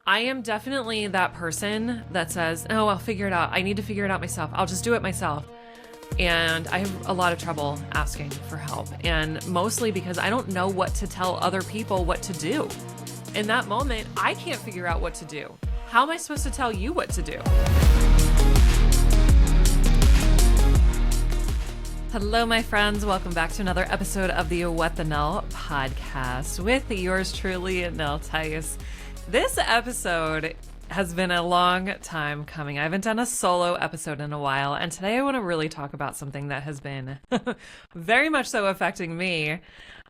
I am definitely that person that says, oh, I'll figure it out. I need to figure it out myself. I'll just do it myself. And I have a lot of trouble asking for help. And mostly because I don't know what to tell other people what to do. In that moment, I can't figure out what to do. How am I supposed to tell you what to do? Hello, my friends. Welcome back to another episode of the What the Nell podcast with yours truly, Nell Tice. This episode has been a long time coming. I haven't done a solo episode in a while, and today I want to really talk about something that has been very much so affecting me.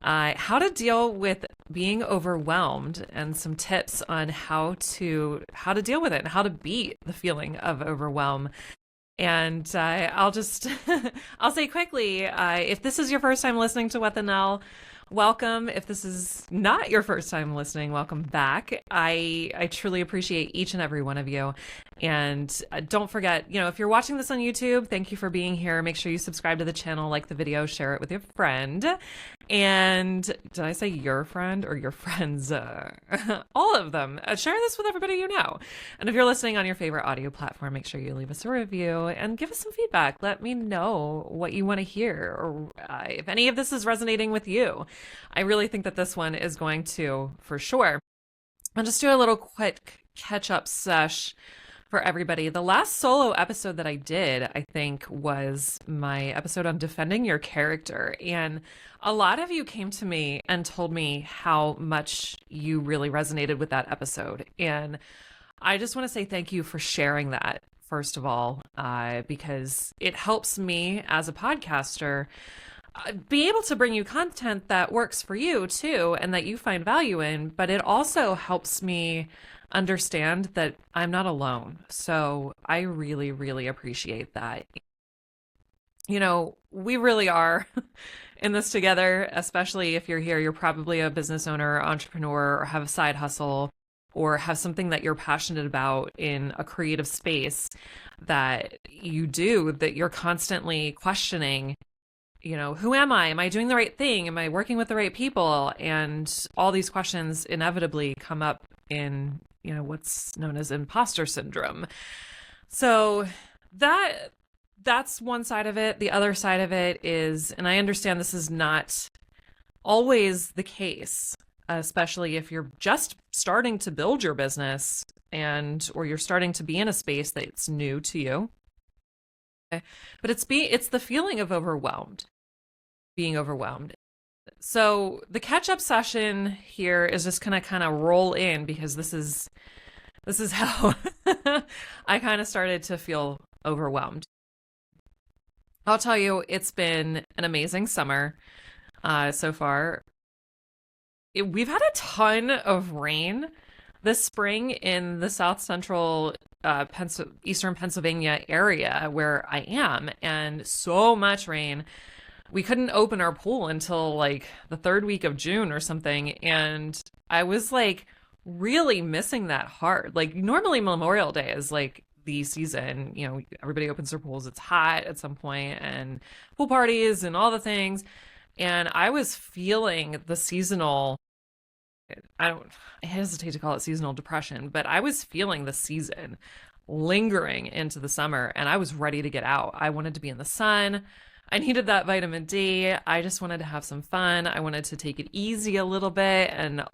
How to deal with being overwhelmed and some tips on how to deal with it and how to beat the feeling of overwhelm. And I'll just, I'll say quickly, if this is your first time listening to What the Nell, welcome. If this is not your first time listening, welcome back. I truly appreciate each and every one of you. And don't forget, if you're watching this on YouTube, thank you for being here. Make sure you subscribe to the channel, like the video, share it with your friend. And did I say your friend or your friends? All of them. Share this with everybody you know. And if you're listening on your favorite audio platform, make sure you leave us a review and give us some feedback. Let me know what you want to hear or if any of this is resonating with you. I really think that this one is going to, for sure. I'll just do a little quick catch-up sesh for everybody. The last solo episode that I did, I think, was my episode on defending your character. And a lot of you came to me and told me how much you really resonated with that episode. And I just want to say thank you for sharing that, first of all, because it helps me as a podcaster be able to bring you content that works for you too, and that you find value in, but it also helps me understand that I'm not alone. So I really, really appreciate that. We really are in this together, especially if you're here, you're probably a business owner, entrepreneur, or have a side hustle, or have something that you're passionate about in a creative space that you do, that you're constantly questioning. Who am I? Am I doing the right thing? Am I working with the right people? And all these questions inevitably come up in, what's known as imposter syndrome. So that's one side of it. The other side of it is, and I understand this is not always the case, especially if you're just starting to build your business or you're starting to be in a space that's new to you. But it's the feeling of being overwhelmed. So the catch-up session here is just gonna kind of roll in because this is how I kind of started to feel overwhelmed. I'll tell you, it's been an amazing summer so far. We've had a ton of rain this spring in the south central eastern Pennsylvania area where I am, and so much rain. We couldn't open our pool until like the third week of June or something, and I was like really missing that hard. Like normally Memorial Day is like the season, everybody opens their pools, it's hot at some point, and pool parties and all the things. And I was feeling the seasonal, I hesitate to call it seasonal depression, but I was feeling the season lingering into the summer, and I was ready to get out. I wanted to be in the sun. I needed that vitamin D. I just wanted to have some fun. I wanted to take it easy a little bit. And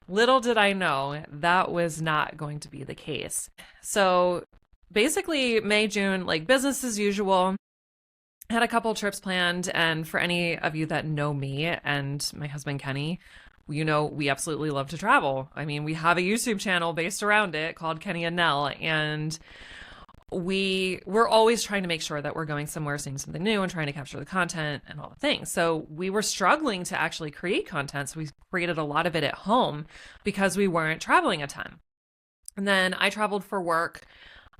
little did I know that was not going to be the case. So basically May, June, like business as usual. Had a couple trips planned. And for any of you that know me and my husband, Kenny, we absolutely love to travel. I mean, we have a YouTube channel based around it called Kenny and Nell. And we're always trying to make sure that we're going somewhere, seeing something new and trying to capture the content and all the things. So we were struggling to actually create content. So we created a lot of it at home because we weren't traveling a ton. And then I traveled for work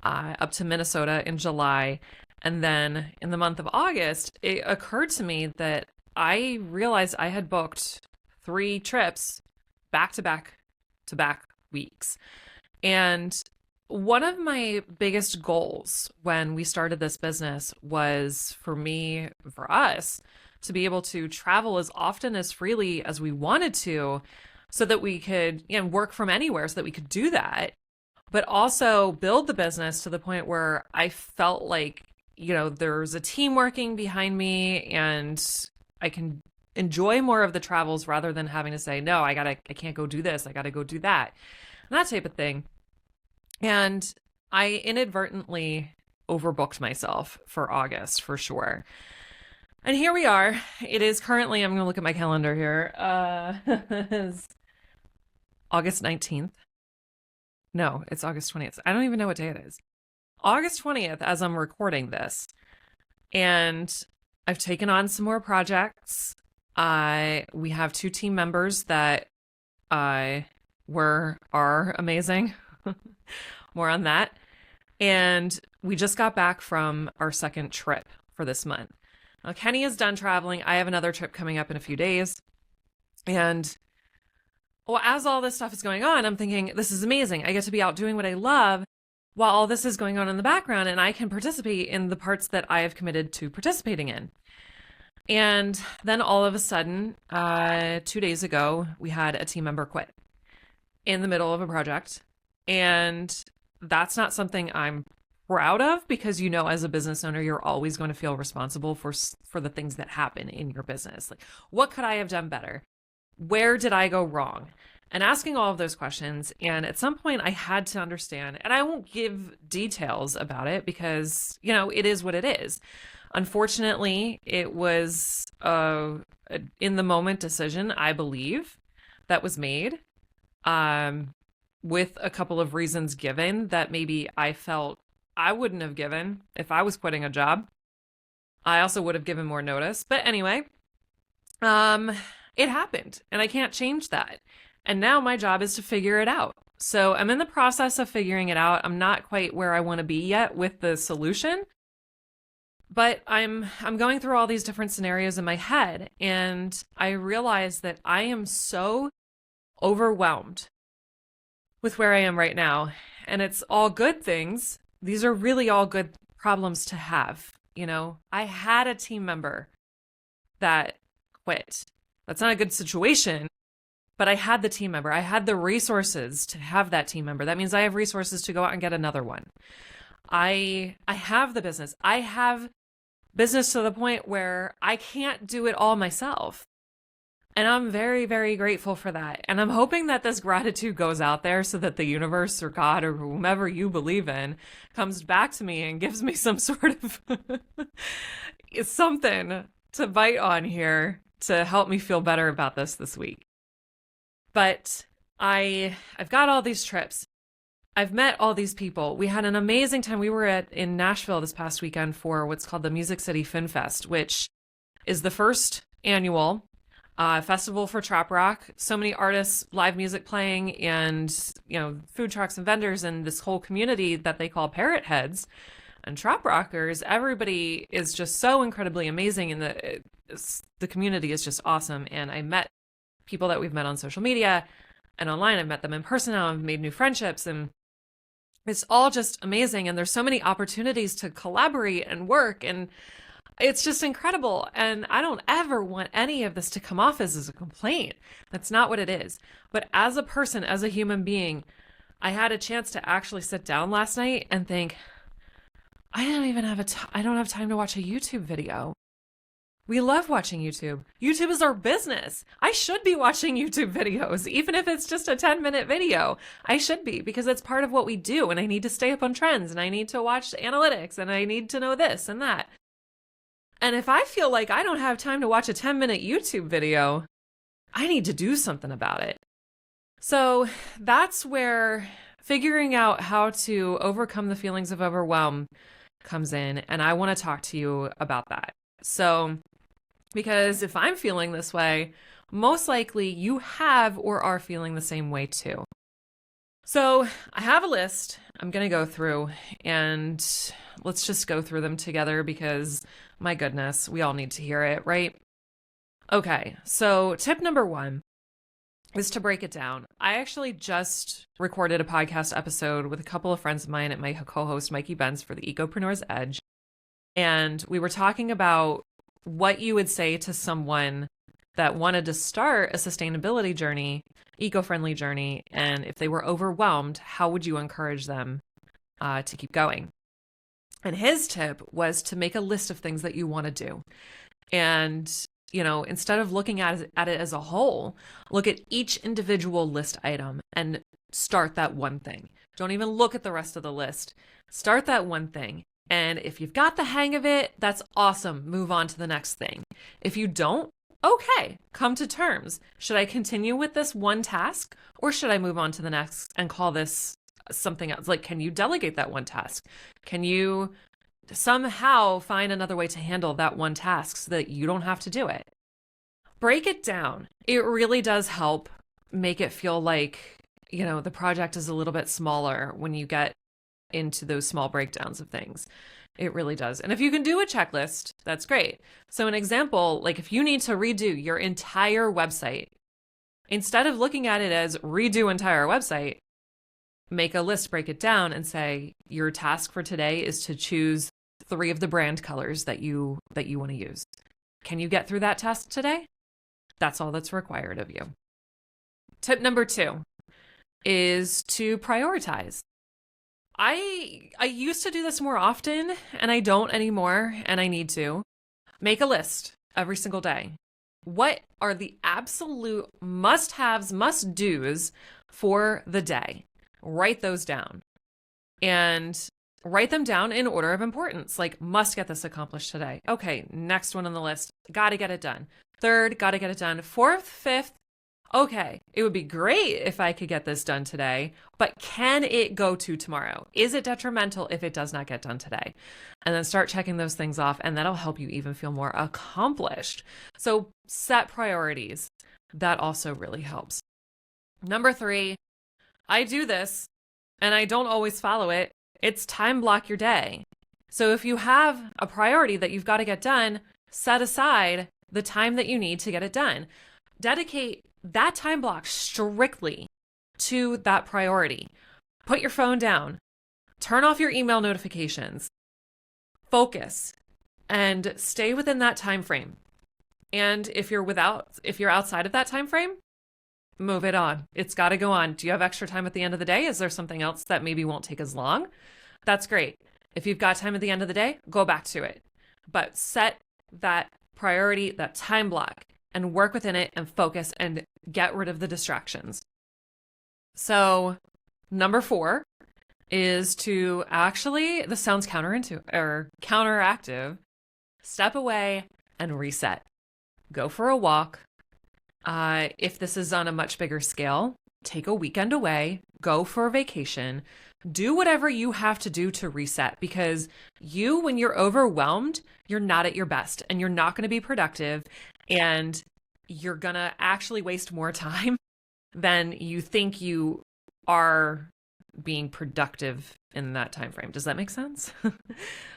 up to Minnesota in July. And then in the month of August, it occurred to me that I realized I had booked 3 trips back to back weeks. And one of my biggest goals when we started this business was for us to be able to travel as often as freely as we wanted to so that we could, work from anywhere so that we could do that, but also build the business to the point where I felt like, there's a team working behind me and I can enjoy more of the travels rather than having to say, no, I can't go do this. I got to go do that. And that type of thing. And I inadvertently overbooked myself for August for sure. And here we are. It is currently, I'm going to look at my calendar here. It's August 19th. No, it's August 20th. I don't even know what day it is. August 20th as I'm recording this. And I've taken on some more projects. We have 2 team members that are amazing. More on that. And we just got back from our second trip for this month. Now, Kenny is done traveling. I have another trip coming up in a few days. And as all this stuff is going on, I'm thinking, this is amazing. I get to be out doing what I love while all this is going on in the background, and I can participate in the parts that I have committed to participating in. And then all of a sudden, 2 days ago, we had a team member quit in the middle of a project. And that's not something I'm proud of because, as a business owner, you're always going to feel responsible for the things that happen in your business. Like, what could I have done better? Where did I go wrong? And asking all of those questions. And at some point I had to understand, and I won't give details about it because, it is what it is. Unfortunately, it was a in the moment decision, I believe, that was made with a couple of reasons given that maybe I felt I wouldn't have given if I was quitting a job. I also would have given more notice. But anyway, it happened and I can't change that. And now my job is to figure it out. So I'm in the process of figuring it out. I'm not quite where I want to be yet with the solution, but I'm going through all these different scenarios in my head. And I realize that I am so overwhelmed with where I am right now. And it's all good things. These are really all good problems to have. I had a team member that quit. That's not a good situation, but I had the team member. I had the resources to have that team member. That means I have resources to go out and get another one. I have the business. I have business to the point where I can't do it all myself. And I'm very, very grateful for that. And I'm hoping that this gratitude goes out there so that the universe or God or whomever you believe in comes back to me and gives me some sort of something to bite on here to help me feel better about this week. But I've got all these trips. I've met all these people. We had an amazing time. We were in Nashville this past weekend for what's called the Music City Fin Fest, which is the first annual festival for trap rock. So many artists, live music playing, and food trucks and vendors, and this whole community that they call parrot heads and trap rockers. Everybody is just so incredibly amazing, and the community is just awesome. And I met people that we've met on social media and online. I've met them in person now. I've made new friendships, and it's all just amazing. And there's so many opportunities to collaborate and work, and it's just incredible. And I don't ever want any of this to come off as a complaint. That's not what it is. But as a person, as a human being, I had a chance to actually sit down last night and think, I don't have time to watch a YouTube video. We love watching YouTube. YouTube is our business. I should be watching YouTube videos, even if it's just a 10-minute video. I should be, because it's part of what we do. And I need to stay up on trends, and I need to watch analytics, and I need to know this and that. And if I feel like I don't have time to watch a 10-minute YouTube video, I need to do something about it. So that's where figuring out how to overcome the feelings of overwhelm comes in. And I want to talk to you about that. So, because if I'm feeling this way, most likely you have or are feeling the same way too. So I have a list I'm going to go through, and let's just go through them together because, my goodness, we all need to hear it, right? Okay, so tip number 1 is to break it down. I actually just recorded a podcast episode with a couple of friends of mine at my co-host Mikey Benz for the Ecopreneur's Edge. And we were talking about what you would say to someone that wanted to start a sustainability journey, eco-friendly journey, and if they were overwhelmed, how would you encourage them to keep going? And his tip was to make a list of things that you want to do. And, instead of looking at it as a whole, look at each individual list item and start that one thing. Don't even look at the rest of the list. Start that one thing. And if you've got the hang of it, that's awesome. Move on to the next thing. If you don't, okay, come to terms. Should I continue with this one task, or should I move on to the next and call this something else? Like, can you delegate that one task? Can you somehow find another way to handle that one task so that you don't have to do it? Break it down. It really does help make it feel like, the project is a little bit smaller when you get into those small breakdowns of things. It really does. And if you can do a checklist, that's great. So an example, like if you need to redo your entire website, instead of looking at it as redo entire website, make a list, break it down, and say your task for today is to choose 3 of the brand colors that you want to use. Can you get through that task today? That's all that's required of you. Tip number 2 is to prioritize. I used to do this more often, and I don't anymore, and I need to. Make a list every single day. What are the absolute must-haves, must-dos for the day? Write those down. And write them down in order of importance, like must get this accomplished today. Okay, next one on the list, got to get it done. Third, got to get it done. Fourth, fifth, okay, it would be great if I could get this done today, but can it go to tomorrow? Is it detrimental if it does not get done today? And then start checking those things off, and that'll help you even feel more accomplished. So set priorities. That also really helps. Number 3, I do this and I don't always follow it. It's time block your day. So if you have a priority that you've got to get done, set aside the time that you need to get it done. Dedicate that time block strictly to that priority. Put your phone down. Turn off your email notifications. Focus and stay within that time frame. And if you're outside of that time frame, move it on. It's got to go on. Do you have extra time at the end of the day? Is there something else that maybe won't take as long? That's great. If you've got time at the end of the day, go back to it. But set that priority, that time block, and work within it and focus and get rid of the distractions. So number 4 is to actually, this sounds counteractive, step away and reset. Go for a walk. If this is on a much bigger scale, take a weekend away, go for a vacation, do whatever you have to do to reset, because when you're overwhelmed, you're not at your best and you're not going to be productive, and you're going to actually waste more time than you think you are being productive in that time frame. Does that make sense?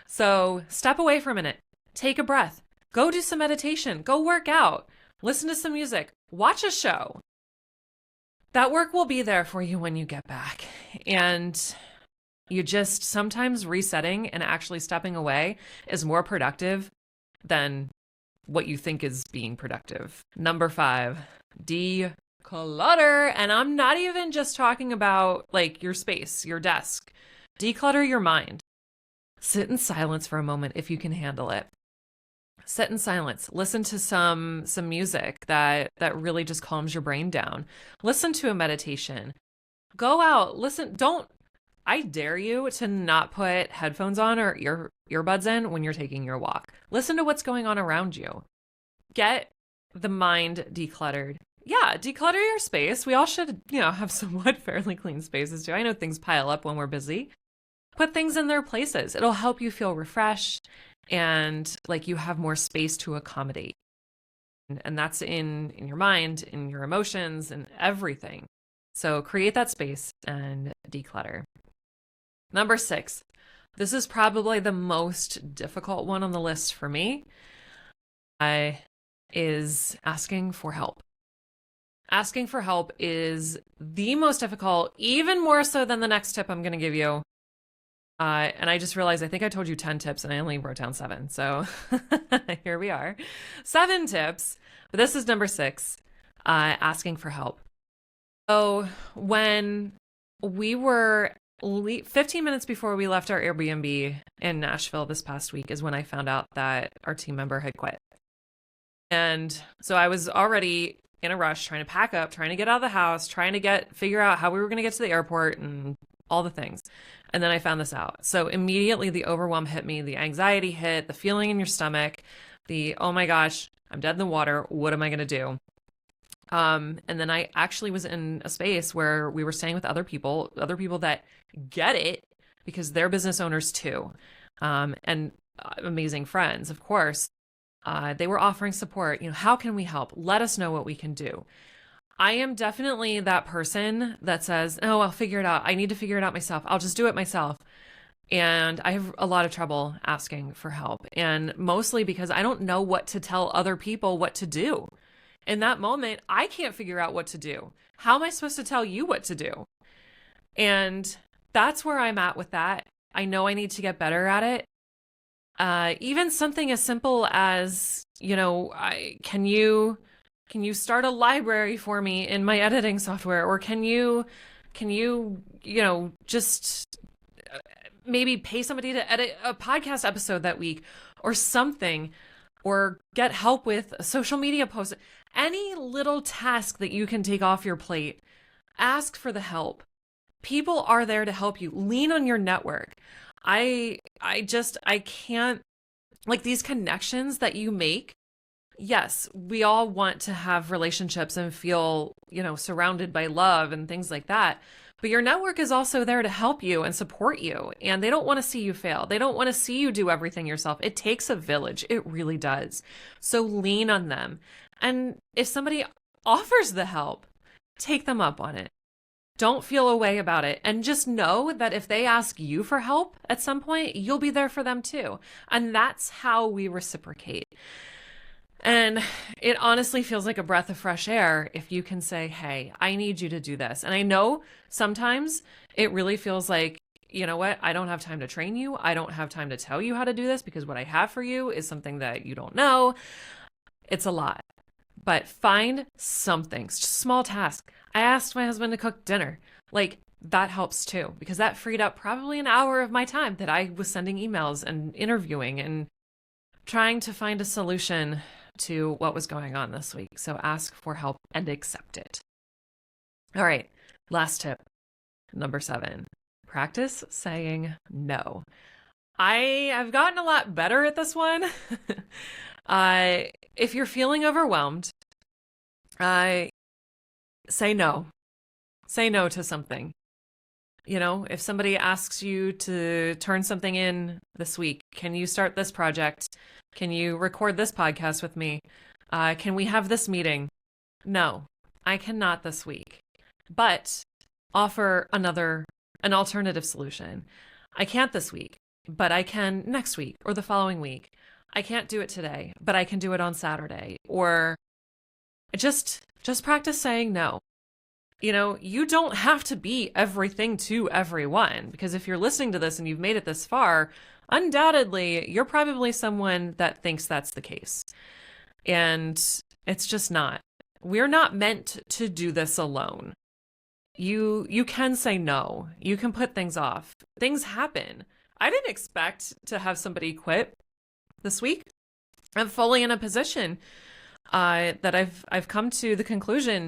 So step away for a minute, take a breath, go do some meditation, go work out, listen to some music, watch a show. That work will be there for you when you get back. And you just sometimes resetting and actually stepping away is more productive than what you think is being productive. Number 5, declutter. And I'm not even just talking about like your space, your desk. Declutter your mind. Sit in silence for a moment if you can handle it. Sit in silence. Listen to some music that really just calms your brain down. Listen to a meditation. Go out. Listen. I dare you to not put headphones on or earbuds in when you're taking your walk. Listen to what's going on around you. Get the mind decluttered. Yeah, declutter your space. We all should, have somewhat fairly clean spaces too. I know things pile up when we're busy. Put things in their places. It'll help you feel refreshed and like you have more space to accommodate. And that's in your mind, in your emotions, and everything. So create that space and declutter. Number 6, this is probably the most difficult one on the list for me, is asking for help. Asking for help is the most difficult, even more so than the next tip I'm going to give you. And I just realized I think I told you 10 tips and I only wrote down 7. So here we are. 7 tips. But this is number 6, asking for help. So when we were 15 minutes before we left our Airbnb in Nashville this past week is when I found out that our team member had quit. And so I was already in a rush trying to pack up, trying to get out of the house, trying to figure out how we were going to get to the airport and all the things. And then I found this out. So immediately the overwhelm hit me, the anxiety hit, the feeling in your stomach, oh my gosh, I'm dead in the water. What am I going to do? And then I actually was in a space where we were staying with other people that get it because they're business owners too. And amazing friends, of course. They were offering support. How can we help? Let us know what we can do. I am definitely that person that says, oh, I'll figure it out. I need to figure it out myself. I'll just do it myself. And I have a lot of trouble asking for help. And mostly because I don't know what to tell other people what to do. In that moment, I can't figure out what to do. How am I supposed to tell you what to do? And that's where I'm at with that. I know I need to get better at it. Even something as simple as, can you start a library for me in my editing software? Or can you, just maybe pay somebody to edit a podcast episode that week or something, or get help with a social media post. Any little task that you can take off your plate, ask for the help. People are there to help you. Lean on your network. I can't, like, these connections that you make. Yes, we all want to have relationships and feel, surrounded by love and things like that. But your network is also there to help you and support you. And they don't want to see you fail. They don't want to see you do everything yourself. It takes a village. It really does. So lean on them. And if somebody offers the help, take them up on it. Don't feel a way about it. And just know that if they ask you for help at some point, you'll be there for them too. And that's how we reciprocate. And it honestly feels like a breath of fresh air if you can say, hey, I need you to do this. And I know sometimes it really feels like, you know what? I don't have time to train you. I don't have time to tell you how to do this because what I have for you is something that you don't know. It's a lot. But find something, just a small task. I asked my husband to cook dinner. Like, that helps too, because that freed up probably an hour of my time that I was sending emails and interviewing and trying to find a solution to what was going on this week. So ask for help and accept it. All right, last tip, number 7, practice saying no. I have gotten a lot better at this one. If you're feeling overwhelmed, say no. Say no to something. If somebody asks you to turn something in this week, can you start this project? Can you record this podcast with me? Can we have this meeting? No, I cannot this week, but offer an alternative solution. I can't this week, but I can next week or the following week. I can't do it today, but I can do it on Saturday. Or just practice saying no. You don't have to be everything to everyone, because if you're listening to this and you've made it this far, undoubtedly, you're probably someone that thinks that's the case. And it's just not. We're not meant to do this alone. You can say no. You can put things off. Things happen. I didn't expect to have somebody quit this week. I'm fully in a position that I've come to the conclusion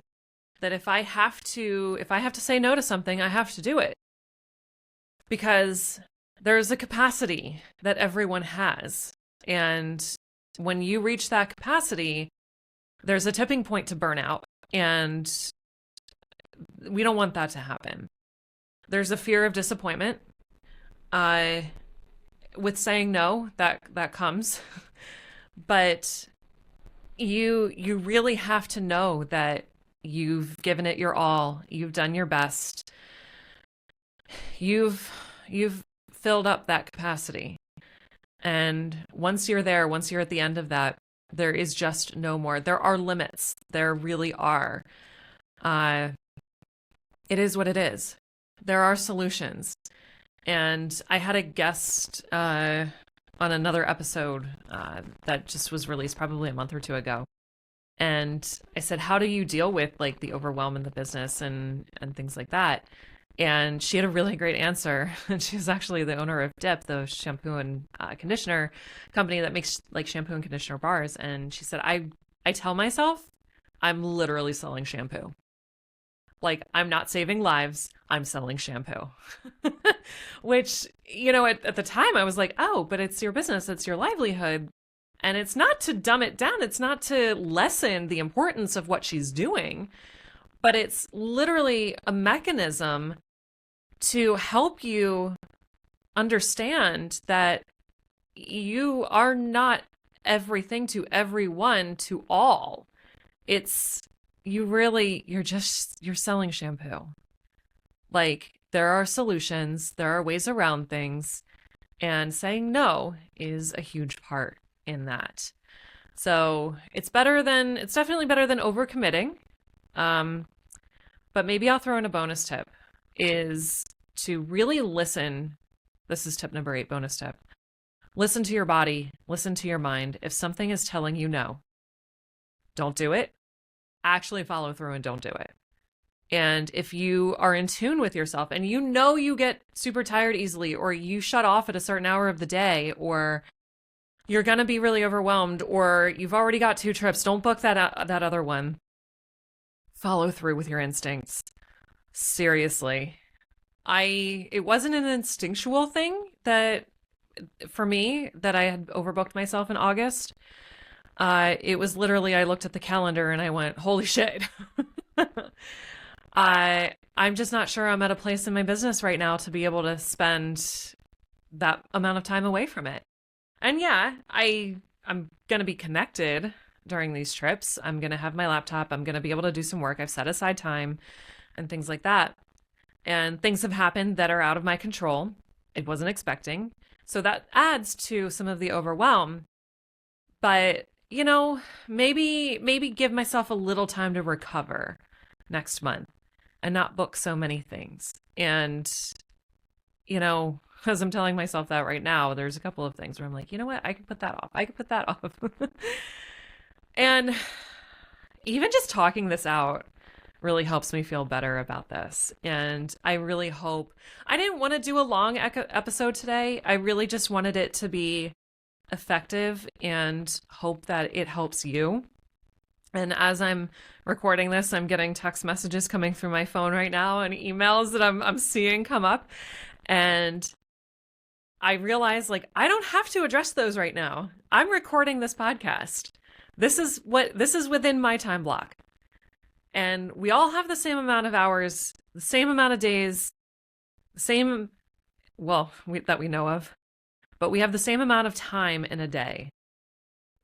that if I have to say no to something, I have to do it. Because there's a capacity that everyone has. And when you reach that capacity, there's a tipping point to burnout. And we don't want that to happen. There's a fear of disappointment. With saying no, that comes. But you really have to know that you've given it your all. You've done your best. You've filled up that capacity. And once you're there, once you're at the end of that, there is just no more. There are limits. There really are. It is what it is. There are solutions. And I had a guest on another episode that just was released probably a month or two ago. And I said, how do you deal with like the overwhelm in the business and things like that? And she had a really great answer. And she's actually the owner of Dip, the shampoo and conditioner company that makes like shampoo and conditioner bars. And she said, I tell myself I'm literally selling shampoo. Like, I'm not saving lives, I'm selling shampoo. Which, at the time I was like, oh, but it's your business, it's your livelihood. And it's not to dumb it down, it's not to lessen the importance of what she's doing, but it's literally a mechanism to help you understand that you are not everything to everyone to all. It's you're selling shampoo. Like, there are solutions, there are ways around things, and saying no is a huge part in that. So it's definitely better than overcommitting. But maybe I'll throw in a bonus tip is to really listen. This is tip number 8, bonus tip. Listen to your body, listen to your mind. If something is telling you no, don't do it. Actually follow through and don't do it. And if you are in tune with yourself and you get super tired easily, or you shut off at a certain hour of the day, or you're going to be really overwhelmed, or you've already got 2 trips, don't book that other one. Follow through with your instincts. Seriously. It wasn't an instinctual thing that, for me, that I had overbooked myself in August. It was literally, I looked at the calendar and I went, holy shit. I'm just not sure I'm at a place in my business right now to be able to spend that amount of time away from it. And yeah, I'm going to be connected during these trips. I'm going to have my laptop. I'm going to be able to do some work. I've set aside time and things like that. And things have happened that are out of my control. I wasn't expecting. So that adds to some of the overwhelm. But, maybe give myself a little time to recover next month and not book so many things. And, as I'm telling myself that right now, there's a couple of things where I'm like, you know what? I can put that off. I can put that off. And even just talking this out really helps me feel better about this. And I really hope, I didn't want to do a long episode today. I really just wanted it to be effective and hope that it helps you. And as I'm recording this, I'm getting text messages coming through my phone right now and emails that I'm seeing come up. And I realize, like, I don't have to address those right now. I'm recording this podcast. This is within my time block. And we all have the same amount of hours, the same amount of days, that we know of. But we have the same amount of time in a day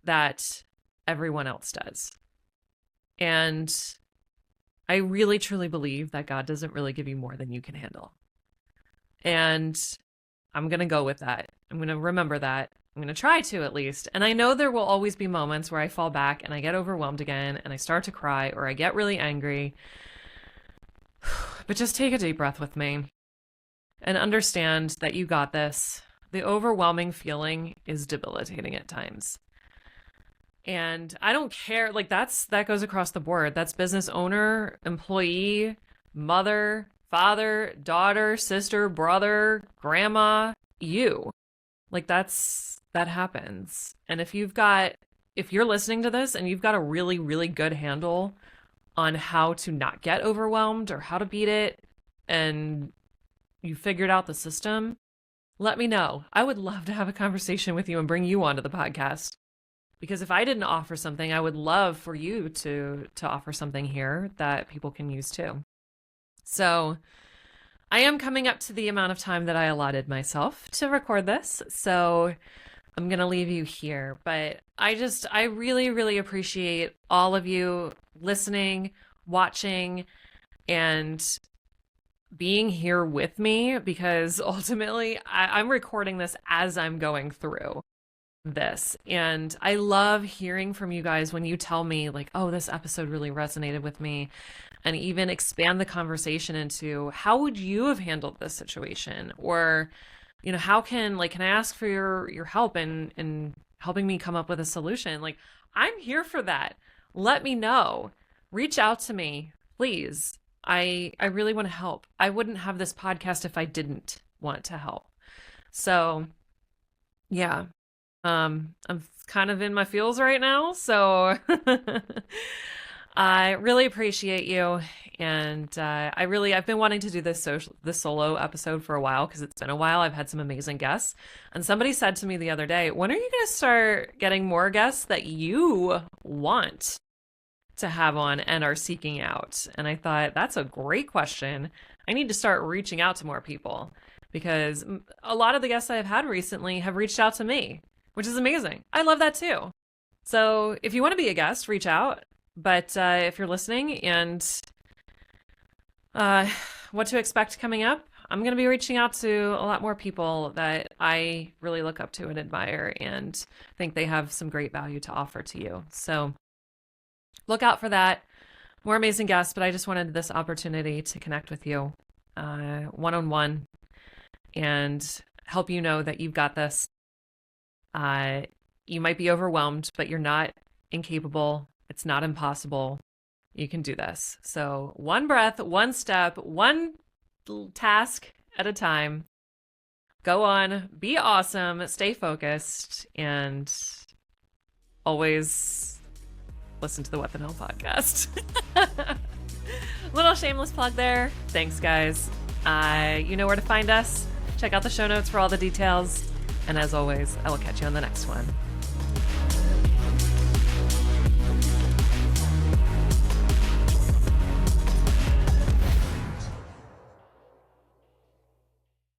that everyone else does. And I really, truly believe that God doesn't really give you more than you can handle. And I'm going to go with that. I'm going to remember that. I'm going to try to, at least. And I know there will always be moments where I fall back and I get overwhelmed again and I start to cry or I get really angry. But just take a deep breath with me and understand that you got this. The overwhelming feeling is debilitating at times. And I don't care, like that goes across the board. That's business owner, employee, mother, father, daughter, sister, brother, grandma, you. Like that happens. And if you're listening to this and you've got a really, really good handle on how to not get overwhelmed or how to beat it, and you figured out the system, let me know. I would love to have a conversation with you and bring you onto the podcast. Because if I didn't offer something, I would love for you to offer something here that people can use too. So I am coming up to the amount of time that I allotted myself to record this. So I'm going to leave you here. But I really, really appreciate all of you listening, watching, and being here with me, because ultimately I'm recording this as I'm going through. this. And I love hearing from you guys when you tell me, like, oh, this episode really resonated with me, and even expand the conversation into how would you have handled this situation? Or, how can I ask for your help in helping me come up with a solution? Like, I'm here for that. Let me know. Reach out to me, please. I really want to help. I wouldn't have this podcast if I didn't want to help. So, yeah. I'm kind of in my feels right now, so I really appreciate you. And I've been wanting to do this solo episode for a while, because it's been a while. I've had some amazing guests. And somebody said to me the other day, when are you going to start getting more guests that you want to have on and are seeking out? And I thought, that's a great question. I need to start reaching out to more people, because a lot of the guests I've had recently have reached out to me, which is amazing. I love that too. So if you want to be a guest, reach out. But if you're listening and what to expect coming up, I'm going to be reaching out to a lot more people that I really look up to and admire and think they have some great value to offer to you. So look out for that. More amazing guests, but I just wanted this opportunity to connect with you one-on-one and help you know that you've got this. You might be overwhelmed, but you're not incapable. It's not impossible. You can do this. So one breath, one step, one task at a time. Go on, be awesome, stay focused, and always listen to the What the Nell podcast. Little shameless plug there. Thanks, guys. You know where to find us. Check out the show notes for all the details. And as always, I will catch you on the next one.